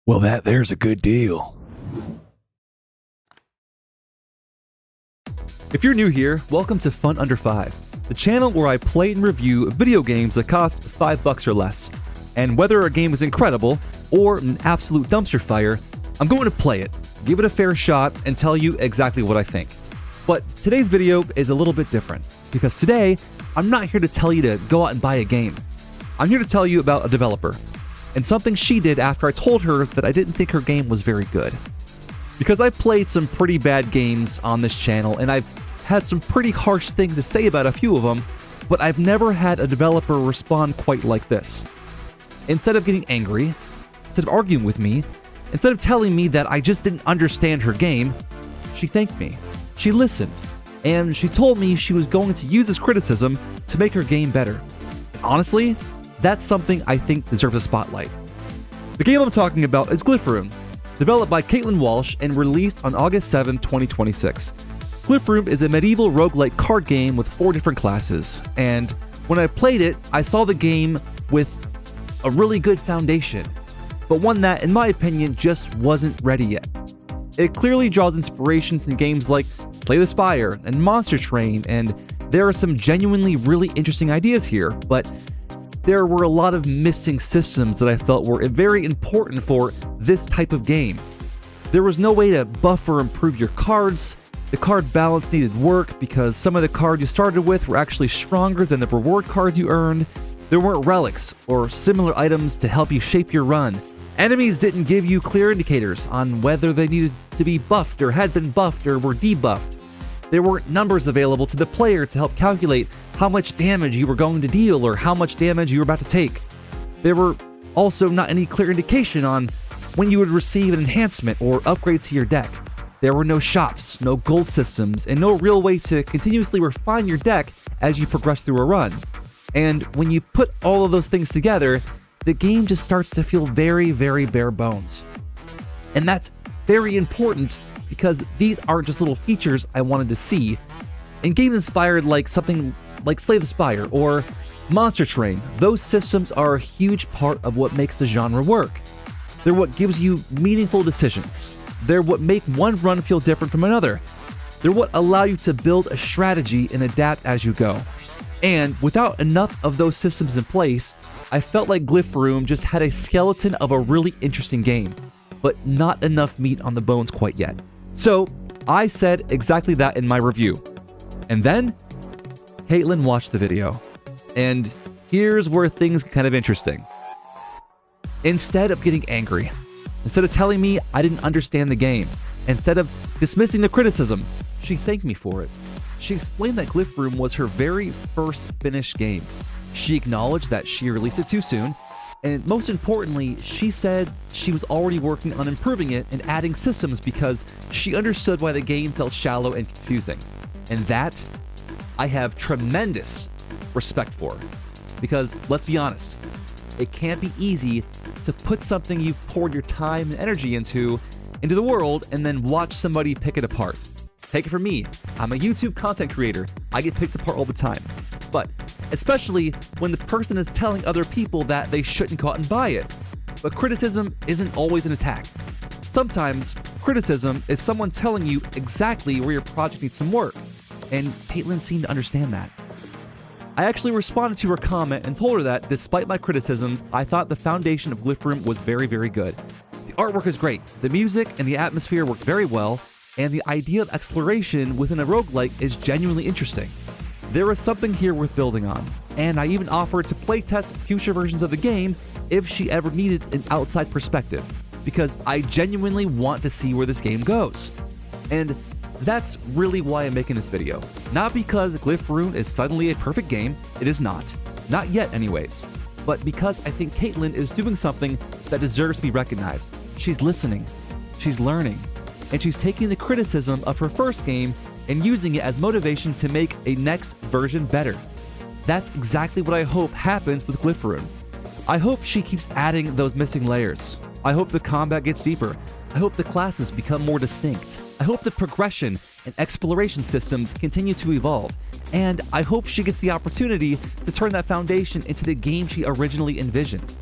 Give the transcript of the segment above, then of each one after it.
Well, there's a good deal. If you're new here, welcome to Fun Under 5, the channel where I play and review video games that cost $5 or less. And whether a game is incredible or an absolute dumpster fire, I'm going to play it, give it a fair shot, and tell you exactly what I think. But today's video is a little bit different, because today, I'm not here to tell you to go out and buy a game. I'm here to tell you about a developer, and something she did after I told her that I didn't think her game was very good. Because I've played some pretty bad games on this channel, and I've had some pretty harsh things to say about a few of them, but I've never had a developer respond quite like this. Instead of getting angry, instead of arguing with me, instead of telling me that I just didn't understand her game, she thanked me, she listened, and she told me she was going to use this criticism to make her game better. And honestly, that's something I think deserves a spotlight. The game I'm talking about is Name-Glyphrune, developed by Caitlyn Walsh and released on August 7, 2026. Name-Glyphrune is a medieval roguelike card game with 4 different classes, and when I played it, I saw the game with a really good foundation, but one that, in my opinion, just wasn't ready yet. It clearly draws inspiration from games like Slay the Spire and Monster Train, and there are some genuinely really interesting ideas here, but there were a lot of missing systems that I felt were very important for this type of game. There was no way to buff or improve your cards. The card balance needed work because some of the cards you started with were actually stronger than the reward cards you earned. There weren't relics or similar items to help you shape your run. Enemies didn't give you clear indicators on whether they needed to be buffed or had been buffed or were debuffed. There weren't numbers available to the player to help calculate how much damage you were going to deal or how much damage you were about to take. There were also not any clear indication on when you would receive an enhancement or upgrade to your deck. There were no shops, no gold systems, and no real way to continuously refine your deck as you progress through a run. And when you put all of those things together, the game just starts to feel very, very bare bones. And that's very important because these aren't just little features I wanted to see. In games inspired like something like Slay the Spire or Monster Train, those systems are a huge part of what makes the genre work. They're what gives you meaningful decisions. They're what make one run feel different from another. They're what allow you to build a strategy and adapt as you go. And without enough of those systems in place, I felt like Name-Glyphrune just had a skeleton of a really interesting game, but not enough meat on the bones quite yet. So I said exactly that in my review. And then Caitlyn watched the video. And here's where things get kind of interesting. Instead of getting angry, instead of telling me I didn't understand the game, instead of dismissing the criticism, she thanked me for it. She explained that Name-Glyphrune was her very first finished game. She acknowledged that she released it too soon, and most importantly, she said she was already working on improving it and adding systems because she understood why the game felt shallow and confusing. And that, I have tremendous respect for. Because, let's be honest, it can't be easy to put something you've poured your time and energy into the world and then watch somebody pick it apart. Take it from me, I'm a YouTube content creator. I get picked apart all the time. But especially when the person is telling other people that they shouldn't go out and buy it. But criticism isn't always an attack. Sometimes criticism is someone telling you exactly where your project needs some work. And Caitlyn seemed to understand that. I actually responded to her comment and told her that despite my criticisms, I thought the foundation of Name-Glyphrune was very, very good. The artwork is great, the music and the atmosphere work very well, and the idea of exploration within a roguelike is genuinely interesting. There is something here worth building on, and I even offered to playtest future versions of the game if she ever needed an outside perspective, because I genuinely want to see where this game goes. And that's really why I'm making this video. Not because Name-Glyphrune is suddenly a perfect game, it is not. Not yet anyways. But because I think Caitlyn is doing something that deserves to be recognized. She's listening, she's learning, and she's taking the criticism of her first game and using it as motivation to make a next version better. That's exactly what I hope happens with Name-Glyphrune. I hope she keeps adding those missing layers. I hope the combat gets deeper. I hope the classes become more distinct. I hope the progression and exploration systems continue to evolve. And I hope she gets the opportunity to turn that foundation into the game she originally envisioned.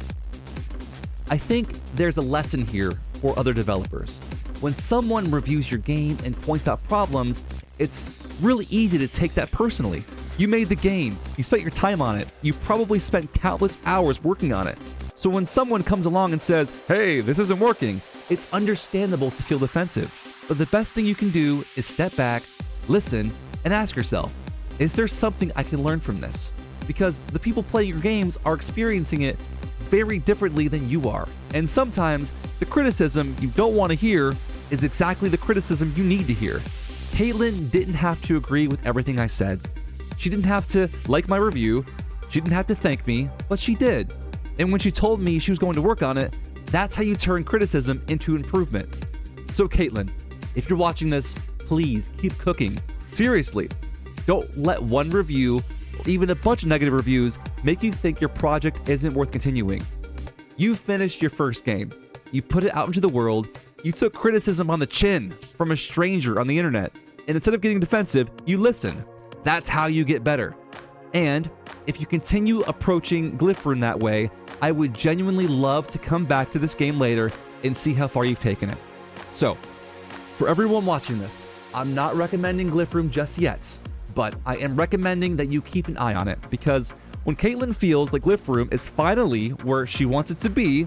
I think there's a lesson here for other developers. When someone reviews your game and points out problems, it's really easy to take that personally. You made the game, you spent your time on it, you probably spent countless hours working on it. So when someone comes along and says, hey, this isn't working, it's understandable to feel defensive. But the best thing you can do is step back, listen, and ask yourself, is there something I can learn from this? Because the people playing your games are experiencing it very differently than you are. And sometimes the criticism you don't want to hear is exactly the criticism you need to hear. Caitlyn didn't have to agree with everything I said. She didn't have to like my review. She didn't have to thank me, but she did. And when she told me she was going to work on it, that's how you turn criticism into improvement. So Caitlyn, if you're watching this, please keep cooking. Seriously, don't let one review or even a bunch of negative reviews make you think your project isn't worth continuing. You finished your first game. You put it out into the world. You took criticism on the chin from a stranger on the internet. And instead of getting defensive, you listen. That's how you get better. And if you continue approaching Glyphrune that way, I would genuinely love to come back to this game later and see how far you've taken it. So, for everyone watching this, I'm not recommending Glyphrune just yet, but I am recommending that you keep an eye on it, because when Caitlyn feels like Glyphrune is finally where she wants it to be,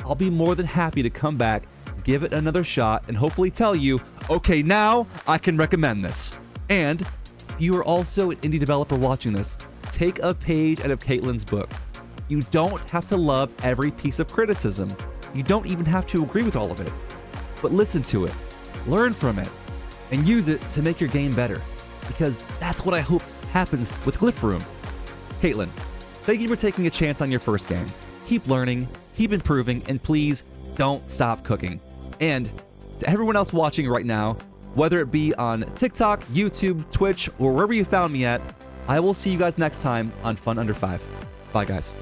I'll be more than happy to come back, give it another shot, and hopefully tell you, okay, now I can recommend this. And if you are also an indie developer watching this, take a page out of Caitlyn's book. You don't have to love every piece of criticism. You don't even have to agree with all of it. But listen to it, learn from it, and use it to make your game better. Because that's what I hope happens with Glyphrune. Caitlyn, thank you for taking a chance on your first game. Keep learning, keep improving, and please don't stop cooking. And to everyone else watching right now, whether it be on TikTok, YouTube, Twitch, or wherever you found me at, I will see you guys next time on Fun Under 5. Bye, guys.